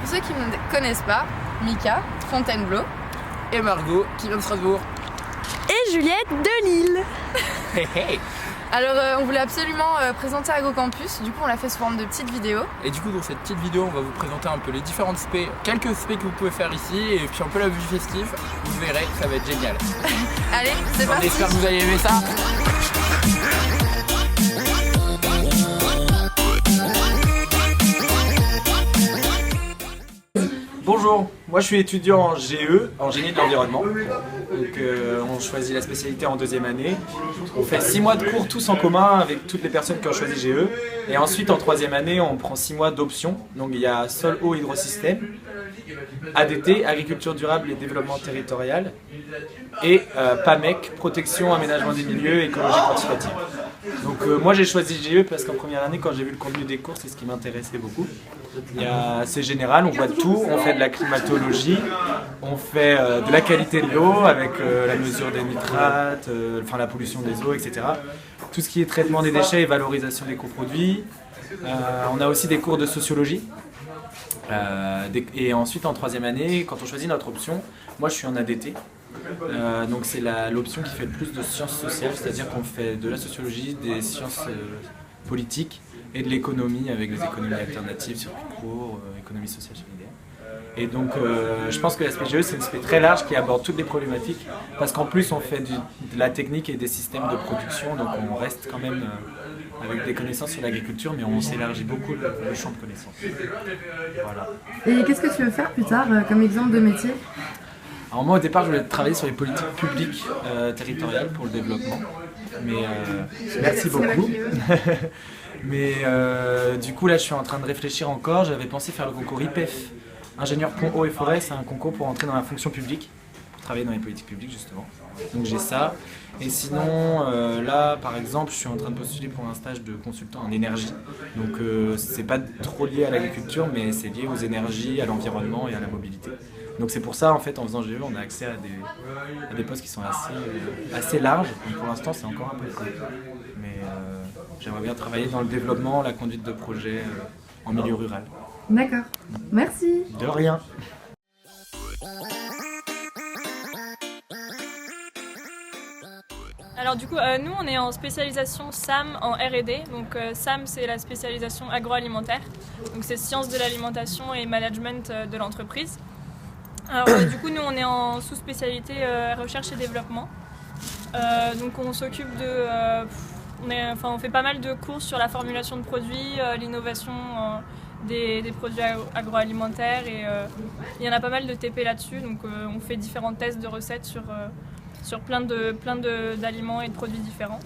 Pour ceux qui ne connaissent pas, Mika, Fontainebleau. Et Margot, qui vient de Strasbourg. Et Juliette de Lille. Hey, hey. Alors on voulait absolument présenter AgroCampus, du coup on l'a fait sous forme de petites vidéos. Et du coup dans cette petite vidéo on va vous présenter un peu les différentes spé, quelques spé que vous pouvez faire ici et puis un peu la vue festive. Vous verrez, ça va être génial. Allez, c'est parti. J'espère que vous allez aimer ça. Bonjour, moi je suis étudiant en GE, en génie de l'environnement. Donc on choisit la spécialité en deuxième année. On fait 6 mois de cours tous en commun avec toutes les personnes qui ont choisi GE. Et ensuite en troisième année on prend 6 mois d'options. Donc il y a sol, eau, hydrosystème, ADT, agriculture durable et développement territorial. Et PAMEC, protection, aménagement des milieux, écologie quantitative. Donc moi j'ai choisi GE parce qu'en première année quand j'ai vu le contenu des cours c'est ce qui m'intéressait beaucoup. C'est général, on voit de tout, on fait de la climatologie, on fait de la qualité de l'eau avec la mesure des nitrates, la pollution des eaux, etc. Tout ce qui est traitement des déchets et valorisation des coproduits. On a aussi des cours de sociologie. Et ensuite en troisième année, quand on choisit notre option, moi je suis en ADT. Donc c'est l'option qui fait le plus de sciences sociales, c'est-à-dire qu'on fait de la sociologie, des sciences politiques et de l'économie avec les économies alternatives, circuit court, économie sociale solidaire. Et donc je pense que l'aspect GE c'est un aspect très large qui aborde toutes les problématiques parce qu'en plus on fait de la technique et des systèmes de production, donc on reste quand même avec des connaissances sur l'agriculture, mais on s'élargit beaucoup le champ de connaissances. Voilà. Et qu'est-ce que tu veux faire plus tard comme exemple de métier ? Alors moi au départ je voulais travailler sur les politiques publiques territoriales pour le développement, mais merci beaucoup. Mais du coup là je suis en train de réfléchir encore, j'avais pensé faire le concours IPEF, ingénieur pont eau et forêt, c'est un concours pour entrer dans la fonction publique, pour travailler dans les politiques publiques justement. Donc j'ai ça. Et sinon là par exemple je suis en train de postuler pour un stage de consultant en énergie. Donc c'est pas trop lié à l'agriculture mais c'est lié aux énergies, à l'environnement et à la mobilité. Donc c'est pour ça en fait en faisant GE on a accès à des postes qui sont assez larges. Donc, pour l'instant c'est encore un peu court. Mais j'aimerais bien travailler dans le développement, la conduite de projets en milieu rural. D'accord, merci. De rien. Alors du coup, nous on est en spécialisation SAM en R&D, donc SAM c'est la spécialisation agroalimentaire, donc c'est sciences de l'alimentation et management de l'entreprise. Alors du coup nous on est en sous-spécialité recherche et développement, donc on s'occupe on fait pas mal de cours sur la formulation de produits, l'innovation des produits agroalimentaires et il y en a pas mal de TP là-dessus, donc on fait différents tests de recettes sur plein d'aliments et de produits différents.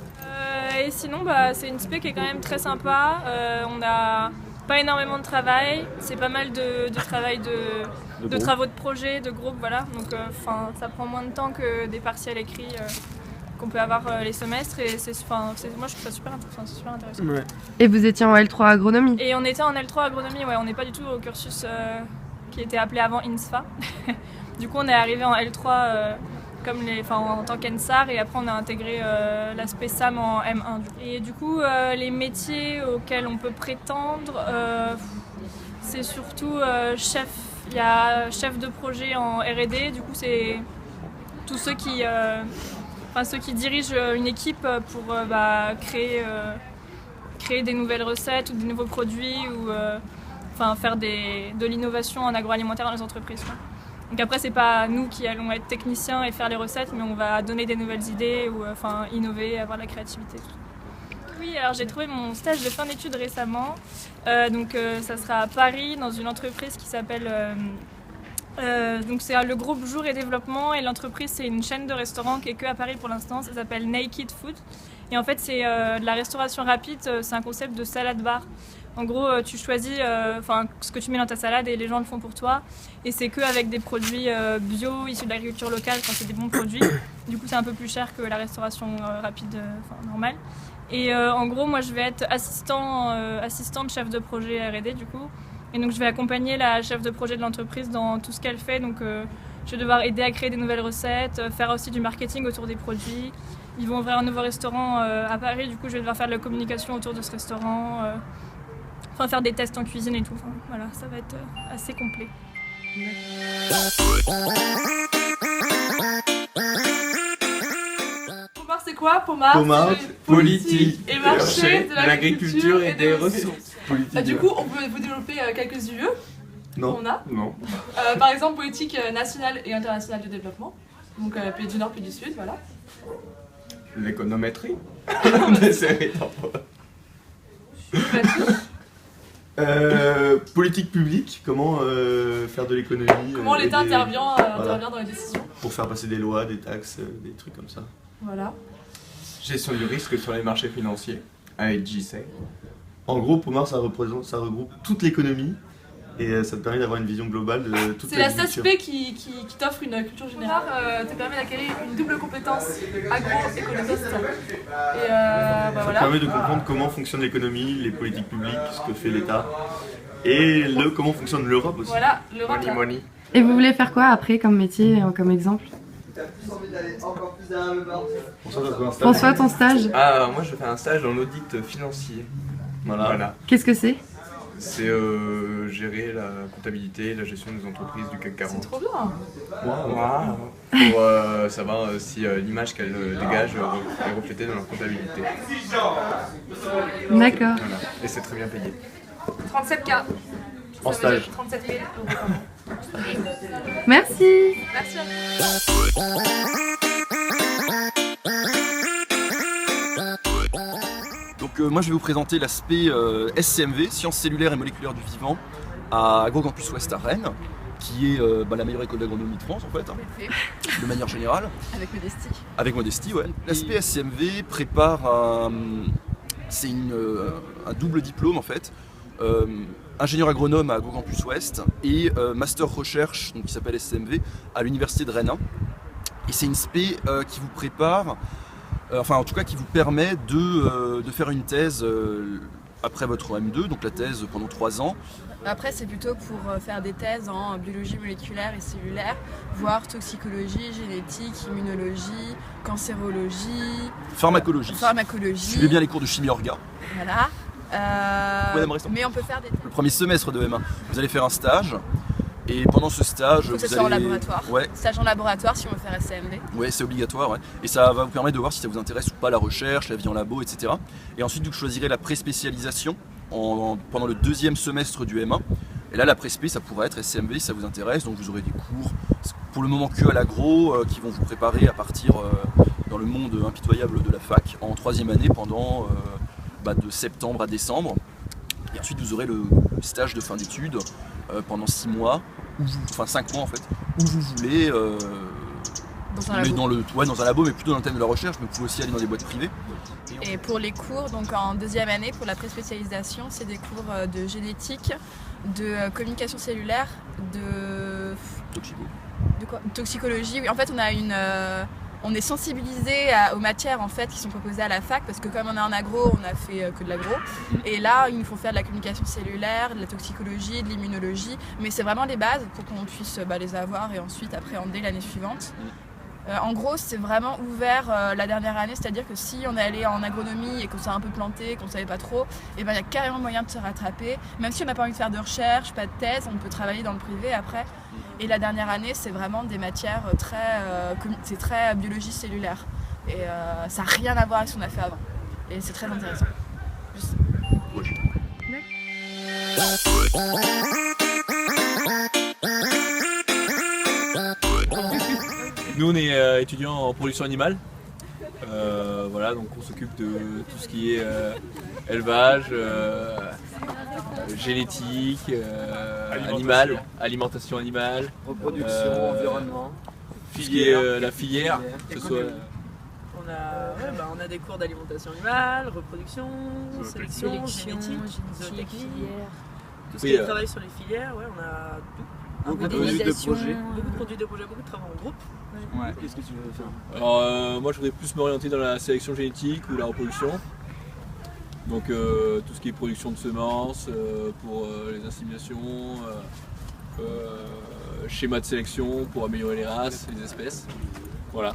Et sinon, c'est une spé qui est quand même très sympa. On n'a pas énormément de travail. C'est pas mal de travail de travaux de projet, de groupe, voilà. Donc ça prend moins de temps que des partiels écrits qu'on peut avoir les semestres. Et moi, je trouve ça super intéressant. Ouais. Et vous étiez en L3 agronomie ? Et on était en L3 agronomie, ouais. On n'est pas du tout au cursus qui était appelé avant INSFA. Du coup, on est arrivé en L3... en tant qu'ENSAR et après on a intégré l'aspect SAM en M1. Et du coup les métiers auxquels on peut prétendre c'est surtout chef. Il y a chef de projet en R&D, du coup c'est tous ceux qui dirigent une équipe pour créer des nouvelles recettes ou des nouveaux produits ou faire de l'innovation en agroalimentaire dans les entreprises, quoi. Donc après, c'est pas nous qui allons être techniciens et faire les recettes, mais on va donner des nouvelles idées ou innover, avoir de la créativité. Oui, alors j'ai trouvé mon stage de fin d'études récemment. Ça sera à Paris, dans une entreprise qui s'appelle... donc c'est le groupe Jour et Développement et l'entreprise, c'est une chaîne de restaurants qui est que à Paris pour l'instant. Ça s'appelle Naked Food. Et en fait, c'est de la restauration rapide, c'est un concept de salade bar. En gros, tu choisis ce que tu mets dans ta salade et les gens le font pour toi. Et c'est qu'avec des produits bio, issus de l'agriculture locale, quand c'est des bons produits. Du coup, c'est un peu plus cher que la restauration rapide normale. Et en gros, moi, je vais être assistante chef de projet R&D, du coup. Et donc, je vais accompagner la chef de projet de l'entreprise dans tout ce qu'elle fait. Donc, je vais devoir aider à créer des nouvelles recettes, faire aussi du marketing autour des produits. Ils vont ouvrir un nouveau restaurant à Paris, du coup, je vais devoir faire de la communication autour de ce restaurant. enfin faire des tests en cuisine et tout. Enfin, voilà, ça va être assez complet. Pomar, c'est quoi? Pomar, c'est politique et marché de l'agriculture et des ressources. Du coup, on peut vous développer quelques UE Non. qu'on a. Non. Par exemple, politique nationale et internationale de développement. Donc pays du Nord, pays du Sud, voilà. L'économétrie. Politique publique, comment faire de l'économie. Comment l'État aider- intervient voilà. dans les décisions. Pour faire passer des lois, des taxes, des trucs comme ça. Voilà. Gestion du risque sur les marchés financiers, avec JC. En gros, Pomar, ça regroupe toute l'économie et ça te permet d'avoir une vision globale de toute C'est la l'agriculture. SASP qui t'offre une culture générale, te permet d'acquérir une double compétence agroéconomiste. Et Ça te voilà. permet de comprendre comment fonctionne l'économie, les politiques publiques, ce que fait l'État et comment fonctionne l'Europe aussi. Voilà, l'Europe. Money, money. Et vous voulez faire quoi après comme métier, comme exemple? François, ton stage, Ah, moi je fais un stage dans l'audit financier. Voilà. qu'est-ce que c'est? C'est gérer la comptabilité et la gestion des entreprises du CAC 40. C'est trop bien. Pour savoir si l'image qu'elles dégagent est reflétée dans leur comptabilité. D'accord. Voilà. Et c'est très bien payé. 37K. En Ça veut dire stage. 37 000 euros par mois. Merci. Merci à vous. Donc moi je vais vous présenter l'aspect SCMV, Sciences cellulaires et moléculaires du vivant, à AgroCampus Ouest à Rennes, qui est la meilleure école d'agronomie de France en fait, de manière générale. Avec modestie. Avec modestie, ouais. L'aspect SCMV prépare c'est un double diplôme en fait, ingénieur agronome à AgroCampus Ouest et master recherche donc, qui s'appelle SCMV à l'université de Rennes. Et c'est une spé qui vous prépare, enfin en tout cas qui vous permet de faire une thèse après votre M2, donc la thèse pendant 3 ans. Après, c'est plutôt pour faire des thèses en biologie moléculaire et cellulaire, voire toxicologie, génétique, immunologie, cancérologie, Pharmacologie. pharmacologie. Suivez bien les cours de chimie orga. Voilà. Madame Restant. Mais on peut faire des Le premier semestre de M1, vous allez faire un stage. Et pendant ce stage, faut que ce vous soit en allez... laboratoire. Ouais, Stage en laboratoire si on veut faire SCMV. ouais, c'est obligatoire. Ouais. Et ça va vous permettre de voir si ça vous intéresse ou pas la recherche, la vie en labo, etc. Et ensuite, vous choisirez la pré-spécialisation pendant le 2e semestre du M1. Et là, la pré-spé, ça pourrait être SCMV si ça vous intéresse. Donc vous aurez des cours, pour le moment que à l'agro, qui vont vous préparer à partir dans le monde impitoyable de la fac en 3e année pendant de septembre à décembre. Et ensuite, vous aurez le stage de fin d'études pendant 6 mois, enfin 5 mois en fait, où vous voulez, Dans un mais labo. dans un labo, mais plutôt dans le thème de la recherche, mais vous pouvez aussi aller dans des boîtes privées. Et pour les cours, donc en 2e année, pour la pré-spécialisation, c'est des cours de génétique, de communication cellulaire, de Toxico. quoi toxicologie. Oui, en fait, on est sensibilisé aux matières en fait qui sont proposées à la fac parce que comme on est en agro, on a fait que de l'agro. Et là, il nous faut faire de la communication cellulaire, de la toxicologie, de l'immunologie. Mais c'est vraiment les bases pour qu'on puisse les avoir et ensuite appréhender l'année suivante. En gros, c'est vraiment ouvert la dernière année, c'est-à-dire que si on est allé en agronomie et qu'on s'est un peu planté, qu'on ne savait pas trop, et ben il y a carrément moyen de se rattraper. Même si on n'a pas envie de faire de recherche, pas de thèse, on peut travailler dans le privé après. Et la dernière année, c'est vraiment des matières c'est très biologie cellulaire. Et ça n'a rien à voir avec ce qu'on a fait avant. Et c'est très intéressant. Nous on est étudiants en production animale. Voilà, donc on s'occupe de tout ce qui est élevage, génétique, alimentation animale, Reproduction, environnement. la filière, que ce soit On a des cours d'alimentation animale, reproduction, sélection, génétique, zootechnie. Tout ce qui est travail sur les filières, ouais, on a tout. Beaucoup de produits de projet. Beaucoup de produits de projet, beaucoup de travail en groupe. Ouais. Qu'est-ce que tu veux faire? Alors moi je voudrais plus m'orienter dans la sélection génétique ou la reproduction. Donc tout ce qui est production de semences pour les inséminations, schéma de sélection pour améliorer les races, les espèces. Voilà.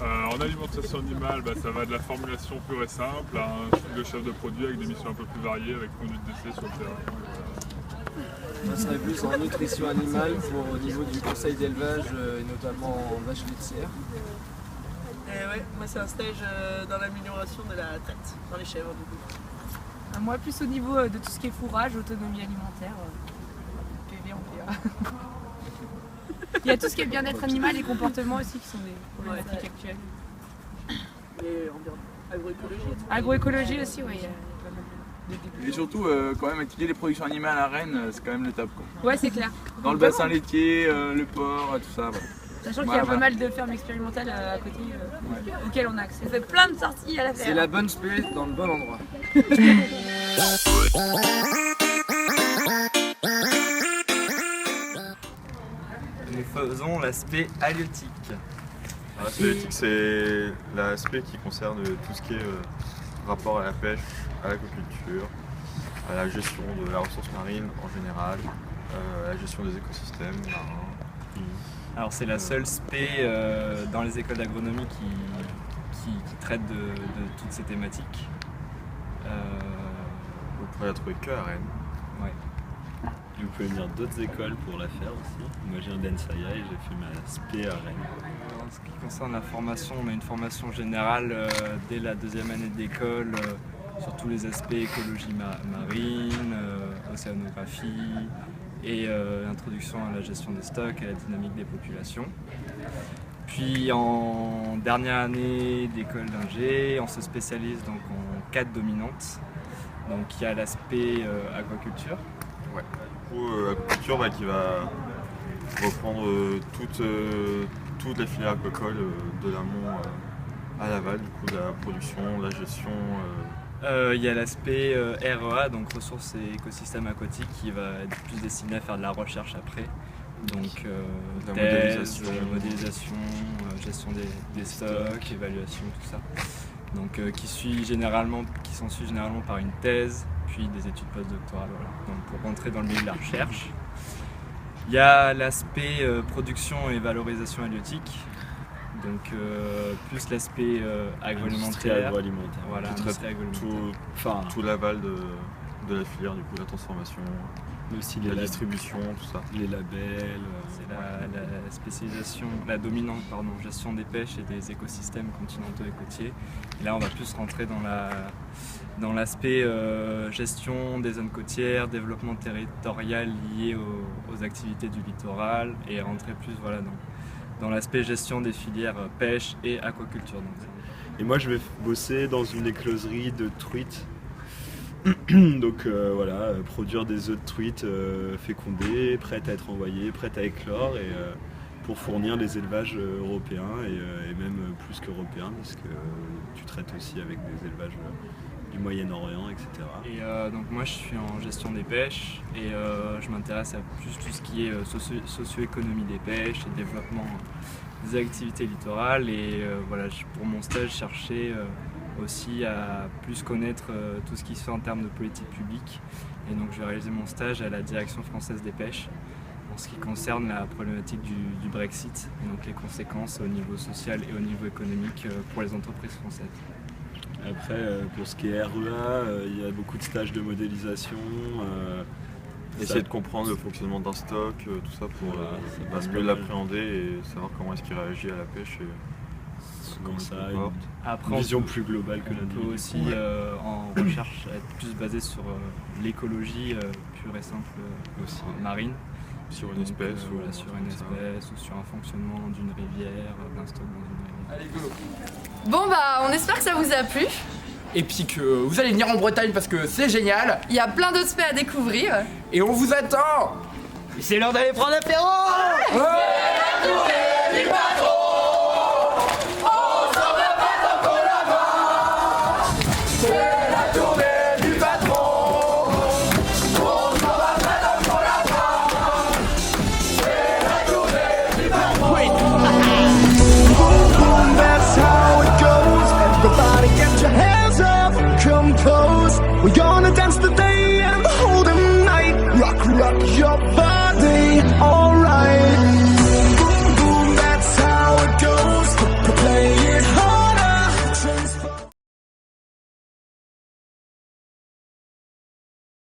En alimentation animale, ça va de la formulation pure et simple à un style de chef de produit avec des missions un peu plus variées, avec conduite d'essai sur le terrain. Ça serait plus en nutrition animale au niveau du conseil d'élevage, et notamment en vache laitière. Ouais, moi c'est un stage dans l'amélioration de la traite dans les chèvres du coup. Moi plus au niveau de tout ce qui est fourrage, autonomie alimentaire, PV en PA. Il y a tout ce qui est bien-être animal et comportement aussi qui sont des problématiques actuelles. Et agroécologie. Agroécologie aussi, oui. Et surtout, quand même, étudier les productions animales à Rennes, c'est quand même le top. Quoi. Ouais, c'est clair. Dans le bassin laitier, le porc, tout ça. Voilà. Sachant qu'il y a pas mal de fermes expérimentales à côté auxquelles on a accès. On fait plein de sorties à la ferme. C'est la bonne spé dans le bon endroit. Nous faisons l'aspect halieutique. L'aspect halieutique, c'est l'aspect qui concerne tout ce qui est rapport à la pêche, à l'aquaculture, à la gestion de la ressource marine en général, à la gestion des écosystèmes marins. Alors c'est la seule spé dans les écoles d'agronomie qui traite de toutes ces thématiques. Vous pourrez la trouver que à Rennes. Ouais. Vous pouvez venir d'autres écoles pour la faire aussi. Moi j'ai un d'Ensaya et j'ai fait ma spé à Rennes. En ce qui concerne la formation, on a une formation générale dès la 2e année d'école sur tous les aspects écologie marine, océanographie et introduction à la gestion des stocks et à la dynamique des populations. Puis en dernière année d'école d'ingé, on se spécialise donc en 4 dominantes. Donc il y a l'aspect aquaculture. Ouais. Du coup, aquaculture qui va reprendre toute la filière aquacole de l'amont à l'aval, du coup de la production, de la gestion. Il y a l'aspect REA, donc ressources et écosystèmes aquatiques, qui va être plus destiné à faire de la recherche après. Donc la thèse, modélisation, gestion des stocks, évaluation, tout ça. Donc qui s'ensuit généralement par une thèse, puis des études postdoctorales, voilà. Donc pour rentrer dans le milieu de la recherche. Il y a l'aspect production et valorisation halieutique, donc plus l'aspect agroalimentaire. Voilà, tout l'aval de la filière, du coup, la transformation, mais aussi la distribution, tout ça. Les labels. C'est la spécialisation, la dominante, gestion des pêches et des écosystèmes continentaux et côtiers. Et là, on va plus rentrer dans l'aspect gestion des zones côtières, développement territorial lié aux activités du littoral et rentrer plus dans l'aspect gestion des filières pêche et aquaculture. Et moi je vais bosser dans une écloserie de truites. Donc produire des œufs de truites fécondés, prêtes à être envoyés, prêtes à éclore et pour fournir les élevages européens et même plus qu'européens parce que tu traites aussi avec des élevages du Moyen-Orient, etc. Et donc moi je suis en gestion des pêches et je m'intéresse à plus tout ce qui est socio-économie des pêches et développement des activités littorales et pour mon stage je cherchais aussi à plus connaître tout ce qui se fait en termes de politique publique et donc je vais réaliser mon stage à la direction française des pêches en ce qui concerne la problématique du Brexit et donc les conséquences au niveau social et au niveau économique pour les entreprises françaises. Après, pour ce qui est REA, il y a beaucoup de stages de modélisation. Essayer de comprendre le fonctionnement d'un stock, tout ça pour mieux l'appréhender et savoir comment est-ce qu'il réagit à la pêche et comment il se comporte. Après, une vision plus globale que la peut aussi en recherche être plus basé sur l'écologie pure et simple aussi marine. Sur une espèce ou sur un fonctionnement d'une rivière, d'un stock dans une rivière. Allez go. Bon on espère que ça vous a plu. Et puis que vous allez venir en Bretagne parce que c'est génial. Il y a plein d'autres spé à découvrir. Et on vous attend. C'est l'heure d'aller prendre l'apéro. Ouais.